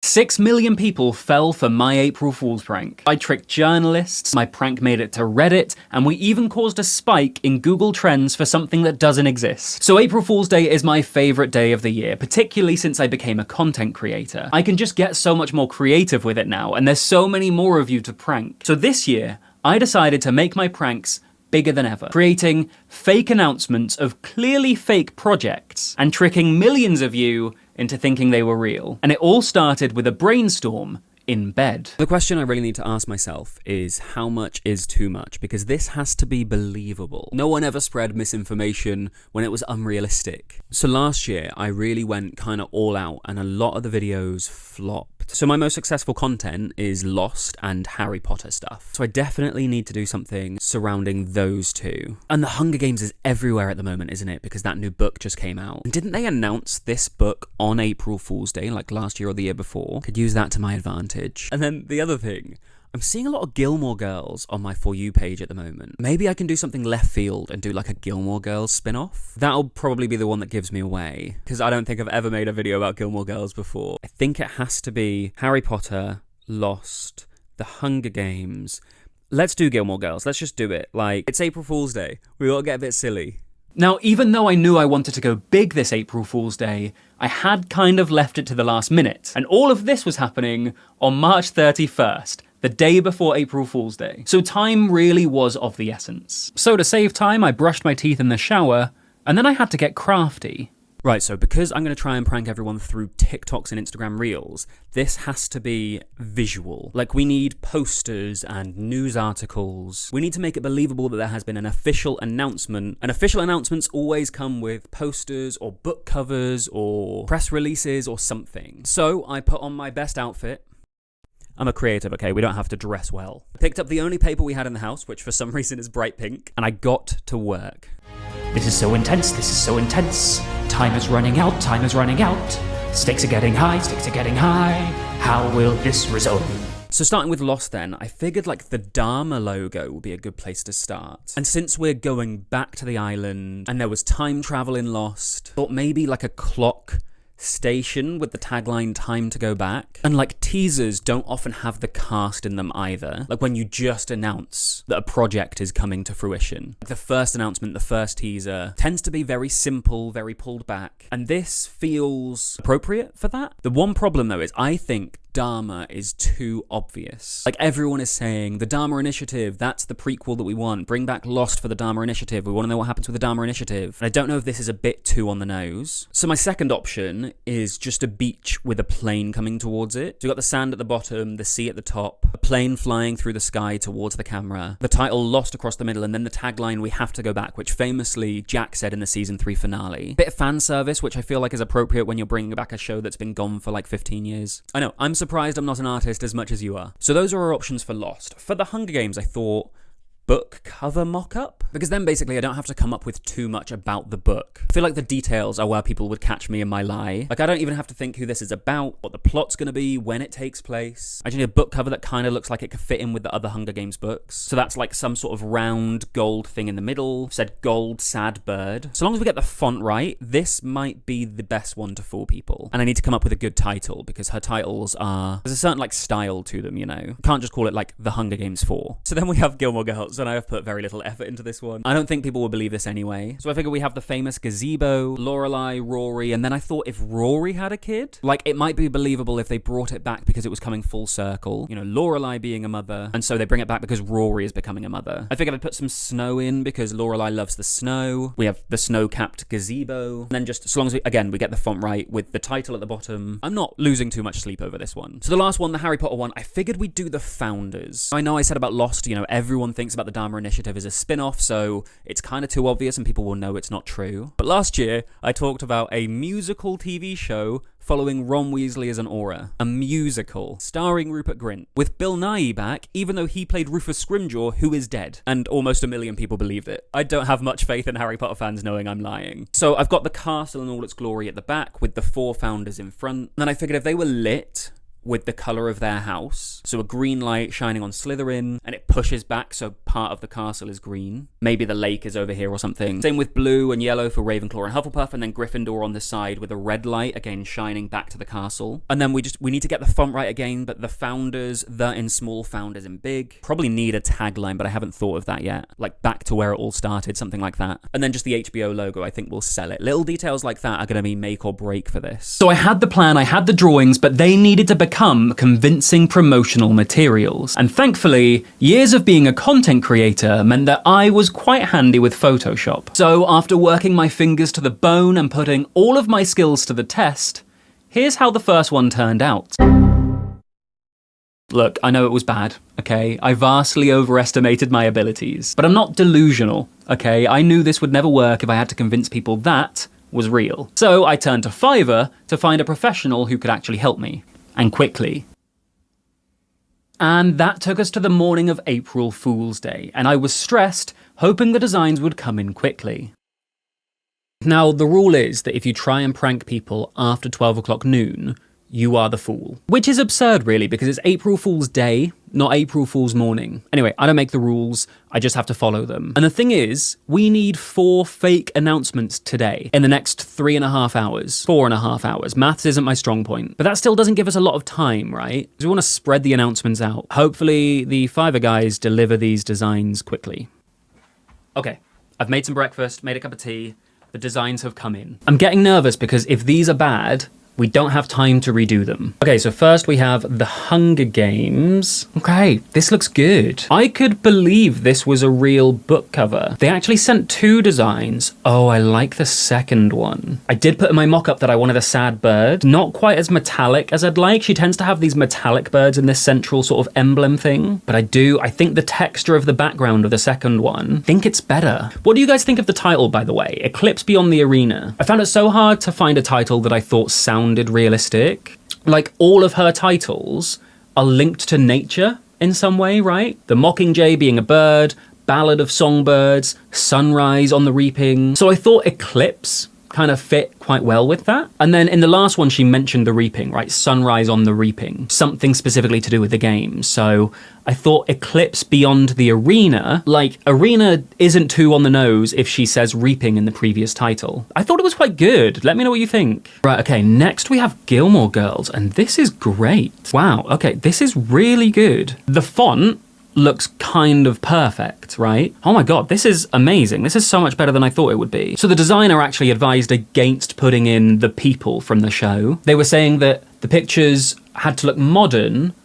6 million people fell for my April Fool's prank. I tricked journalists, my prank made it to Reddit, and we even caused a spike in Google Trends for something that doesn't exist. So April Fool's Day is my favorite day of the year, particularly since I became a content creator. I can just get so much more creative with it now, and there's so many more of you to prank. So this year, I decided to make my pranks bigger than ever, creating fake announcements of clearly fake projects and tricking millions of you into thinking they were real. And it all started with a brainstorm in bed. The question I really need to ask myself is how much is too much? Because this has to be believable. No one ever spread misinformation when it was unrealistic. So last year, I really went kind of all out and a lot of the videos flopped. So my most successful content is Lost and Harry Potter stuff. So I definitely need to do something surrounding those two. And The Hunger Games is everywhere at the moment, isn't it? Because that new book just came out. And didn't they announce this book on April Fool's Day, like last year or the year before? Could use that to my advantage. And then the other thing, I'm seeing a lot of Gilmore Girls on my For You page at the moment. Maybe I can do something left field and do like a Gilmore Girls spin-off. That'll probably be the one that gives me away, because I don't think I've ever made a video about Gilmore Girls before. I think it has to be Harry Potter, Lost, The Hunger Games. Let's do Gilmore Girls. Let's just do it. Like, it's April Fool's Day. We gotta get a bit silly. Now, even though I knew I wanted to go big this April Fool's Day, I had kind of left it to the last minute. And all of this was happening on March 31st, the day before April Fool's Day. So time really was of the essence. So to save time, I brushed my teeth in the shower, and then I had to get crafty. Right, so because I'm going to try and prank everyone through TikToks and Instagram Reels, this has to be visual. Like, we need posters and news articles. We need to make it believable that there has been an official announcement. And official announcements always come with posters or book covers or press releases or something. So I put on my best outfit. I'm a creative, okay? We don't have to dress well. I picked up the only paper we had in the house, which for some reason is bright pink, and I got to work. This is so intense, this is so intense. Time is running out, time is running out. Stakes are getting high, stakes are getting high. How will this resolve? So starting with Lost then, I figured like the Dharma logo would be a good place to start. And since we're going back to the island, and there was time travel in Lost, thought maybe like a clock station with the tagline "Time to Go Back." And like, teasers don't often have the cast in them either. Like when you just announce that a project is coming to fruition. Like the first announcement, the first teaser, tends to be very simple, very pulled back. And this feels appropriate for that. The one problem though is I think Dharma is too obvious. Like, everyone is saying, the Dharma Initiative, that's the prequel that we want. Bring back Lost for the Dharma Initiative. We want to know what happens with the Dharma Initiative. And I don't know if this is a bit too on the nose. So my second option is just a beach with a plane coming towards it. So you've got the sand at the bottom, the sea at the top, a plane flying through the sky towards the camera, the title Lost across the middle, and then the tagline, "We have to go back," which famously Jack said in the season 3 finale. Bit of fan service, which I feel like is appropriate when you're bringing back a show that's been gone for like 15 years. I know, I'm surprised I'm not an artist as much as you are. So those are our options for Lost. For The Hunger Games, I thought book cover mock-up, because then basically I don't have to come up with too much about the book. I feel like the details are where people would catch me in my lie. Like, I don't even have to think who this is about, what the plot's gonna be, when it takes place. I just need a book cover that kind of looks like it could fit in with the other Hunger Games books. So that's like some sort of round gold thing in the middle. I've said gold sad bird. So long as we get the font right, this might be the best one to fool people. And I need to come up with a good title, because her titles are, there's a certain like style to them, you know? Can't just call it like The Hunger Games 4. So then we have Gilmore Girls, and I have put very little effort into this one. I don't think people will believe this anyway. So I figure we have the famous gazebo, Lorelai, Rory, and then I thought if Rory had a kid, like, it might be believable if they brought it back because it was coming full circle. You know, Lorelai being a mother, and so they bring it back because Rory is becoming a mother. I figured I'd put some snow in because Lorelai loves the snow. We have the snow-capped gazebo. And then just, as long as we get the font right with the title at the bottom, I'm not losing too much sleep over this one. So the last one, the Harry Potter one, I figured we'd do the founders. I know I said about Lost, you know, everyone thinks about the Dharma Initiative as a spin-off, so it's kind of too obvious and people will know it's not true. But last year, I talked about a musical TV show following Ron Weasley as an Auror. A musical, starring Rupert Grint, with Bill Nighy back, even though he played Rufus Scrimgeour, who is dead. And almost 1 million people believed it. I don't have much faith in Harry Potter fans knowing I'm lying. So I've got the castle in all its glory at the back, with the 4 founders in front. And then I figured if they were lit with the color of their house. So a green light shining on Slytherin, and it pushes back so part of the castle is green. Maybe the lake is over here or something. Same with blue and yellow for Ravenclaw and Hufflepuff, and then Gryffindor on the side with a red light, again shining back to the castle. And then we need to get the font right again, but the founders, the in small, founders in big. Probably need a tagline, but I haven't thought of that yet. Like back to where it all started, something like that. And then just the HBO logo, I think will sell it. Little details like that are going to be make or break for this. So I had the plan, I had the drawings, but they needed to become convincing promotional materials. And thankfully, years of being a content creator meant that I was quite handy with Photoshop. So after working my fingers to the bone and putting all of my skills to the test, here's how the first one turned out. Look, I know it was bad, okay? I vastly overestimated my abilities, but I'm not delusional, okay? I knew this would never work if I had to convince people that was real. So I turned to Fiverr to find a professional who could actually help me, and quickly. And that took us to the morning of April Fool's Day, and I was stressed, hoping the designs would come in quickly. Now, the rule is that if you try and prank people after 12 o'clock noon, you are the fool. Which is absurd, really, because it's April Fool's Day, not April Fool's morning. Anyway, I don't make the rules, I just have to follow them. And the thing is, we need 4 fake announcements today, in the next 3.5 hours. 4.5 hours. Maths isn't my strong point. But that still doesn't give us a lot of time, right? Because we want to spread the announcements out. Hopefully, the Fiverr guys deliver these designs quickly. Okay, I've made some breakfast, made a cup of tea. The designs have come in. I'm getting nervous because if these are bad, we don't have time to redo them. Okay, so first we have the Hunger Games. Okay, this looks good. I could believe this was a real book cover. They actually sent 2 designs. Oh, I like the second one. I did put in my mock-up that I wanted a sad bird. Not quite as metallic as I'd like. She tends to have these metallic birds in this central sort of emblem thing. But I think the texture of the background of the second one, I think it's better. What do you guys think of the title, by the way? Eclipse Beyond the Arena. I found it so hard to find a title that I thought sounded realistic. Like, all of her titles are linked to nature in some way, right? The Mockingjay being a bird, Ballad of Songbirds, Sunrise on the Reaping. So I thought Eclipse kind of fit quite well with that. And then in the last one, she mentioned the reaping, right? Sunrise on the Reaping, something specifically to do with the game. So I thought Eclipse Beyond the Arena, like Arena isn't too on the nose if she says reaping in the previous title. I thought it was quite good. Let me know what you think. Right, okay, next we have Gilmore Girls, and this is great. Wow, okay, this is really good. The font looks kind of perfect, right? Oh my god, this is amazing. This is so much better than I thought it would be. So the designer actually advised against putting in the people from the show. They were saying that the pictures had to look modern,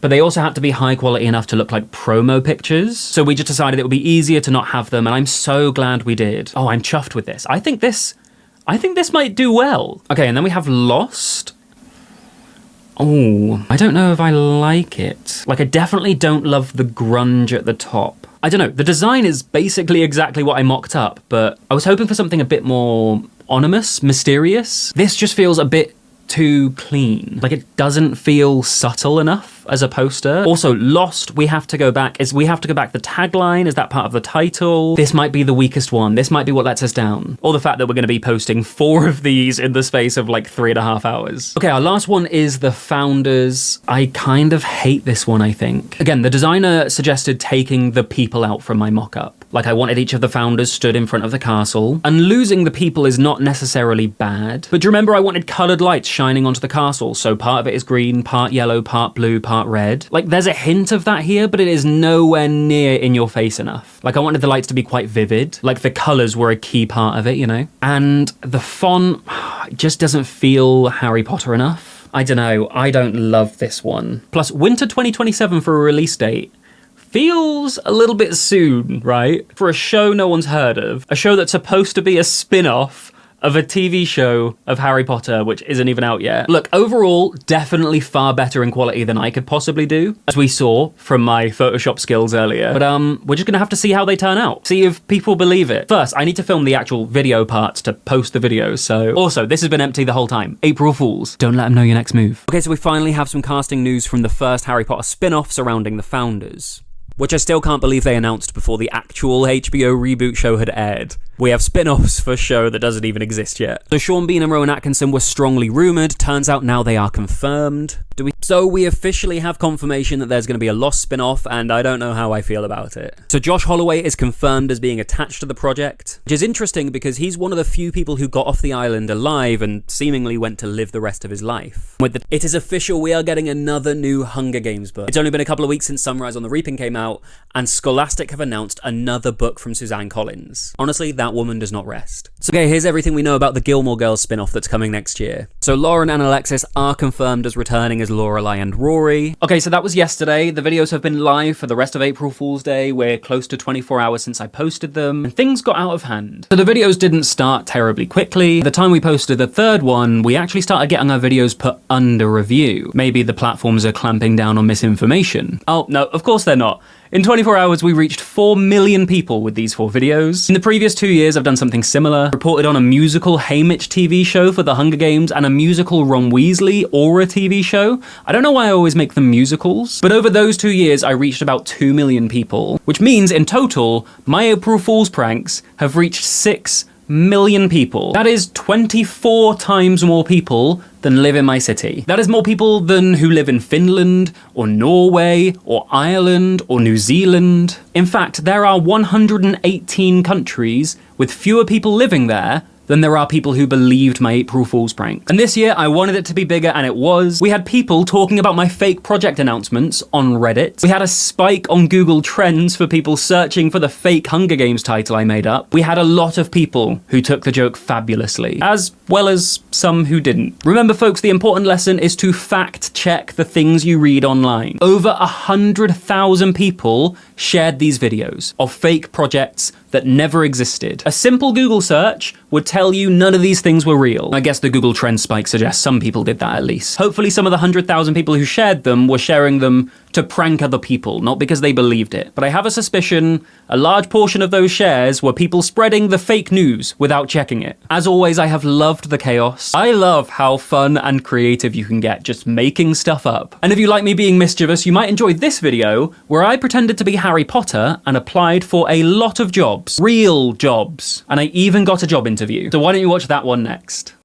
but they also had to be high quality enough to look like promo pictures. So we just decided it would be easier to not have them, and I'm so glad we did. Oh, I'm chuffed with this. I think this might do well. Okay, and then we have Lost. Oh, I don't know if I like it. Like, I definitely don't love the grunge at the top. I don't know, the design is basically exactly what I mocked up, but I was hoping for something a bit more ominous, mysterious. This just feels a bit too clean. Like, it doesn't feel subtle enough as a poster. Also, Lost, we have to go back. The tagline, is that part of the title? This might be the weakest one. This might be what lets us down. Or the fact that we're going to be posting 4 of these in the space of like 3.5 hours. Okay, our last one is the Founders. I kind of hate this one, I think. Again, the designer suggested taking the people out from my mock-up. Like, I wanted each of the founders stood in front of the castle. And losing the people is not necessarily bad. But do you remember I wanted coloured lights shining onto the castle? So part of it is green, part yellow, part blue, part red. Like, there's a hint of that here, but it is nowhere near in your face enough. Like, I wanted the lights to be quite vivid. Like, the colours were a key part of it, you know? And the font just doesn't feel Harry Potter enough. I don't know. I don't love this one. Plus, winter 2027 for a release date feels a little bit soon, right? For a show no one's heard of. A show that's supposed to be a spin-off of a TV show of Harry Potter, which isn't even out yet. Look, overall, definitely far better in quality than I could possibly do, as we saw from my Photoshop skills earlier. But we're just gonna have to see how they turn out. See if people believe it. First, I need to film the actual video parts to post the videos, so... Also, this has been empty the whole time. April Fools. Don't let them know your next move. Okay, so we finally have some casting news from the first Harry Potter spin-off surrounding the Founders, which I still can't believe they announced before the actual HBO reboot show had aired. We have spin-offs for a show that doesn't even exist yet. So Sean Bean and Rowan Atkinson were strongly rumoured. Turns out now they are confirmed. So we officially have confirmation that there's going to be a Lost spin-off, and I don't know how I feel about it. So Josh Holloway is confirmed as being attached to the project, which is interesting because he's one of the few people who got off the island alive and seemingly went to live the rest of his life. It is official, we are getting another new Hunger Games book. It's only been a couple of weeks since Sunrise on the Reaping came out, and Scholastic have announced another book from Suzanne Collins. Honestly, that woman does not rest. So okay, here's everything we know about the Gilmore Girls spin-off that's coming next year. So Lauren and Alexis are confirmed as returning as Lorelai and Rory. Okay, so that was yesterday. The videos have been live for the rest of April Fool's Day. We're close to 24 hours since I posted them, and things got out of hand. So the videos didn't start terribly quickly. The time we posted the third one, we actually started getting our videos put under review. Maybe the platforms are clamping down on misinformation. Oh, no, of course they're not. In 24 hours, we reached 4 million people with these 4 videos. In the previous 2 years, I've done something similar. Reported on a musical Haymitch TV show for the Hunger Games and a musical Ron Weasley Aura TV show. I don't know why I always make them musicals, but over those 2 years, I reached about 2 million people, which means in total, my April Fool's pranks have reached 6 million people. That is 24 times more people than live in my city. That is more people than who live in Finland, or Norway, or Ireland, or New Zealand. In fact, there are 118 countries with fewer people living there than there are people who believed my April Fool's prank. And this year, I wanted it to be bigger, and it was. We had people talking about my fake project announcements on Reddit. We had a spike on Google Trends for people searching for the fake Hunger Games title I made up. We had a lot of people who took the joke fabulously, as well as some who didn't. Remember, folks, the important lesson is to fact check the things you read online. Over 100,000 people shared these videos of fake projects that never existed. A simple Google search would tell you none of these things were real. I guess the Google Trends spike suggests some people did that at least. Hopefully some of the 100,000 people who shared them were sharing them to prank other people, not because they believed it. But I have a suspicion a large portion of those shares were people spreading the fake news without checking it. As always, I have loved the chaos. I love how fun and creative you can get just making stuff up. And if you like me being mischievous, you might enjoy this video where I pretended to be Harry Potter and applied for a lot of jobs. Real jobs. And I even got a job interview. So why don't you watch that one next?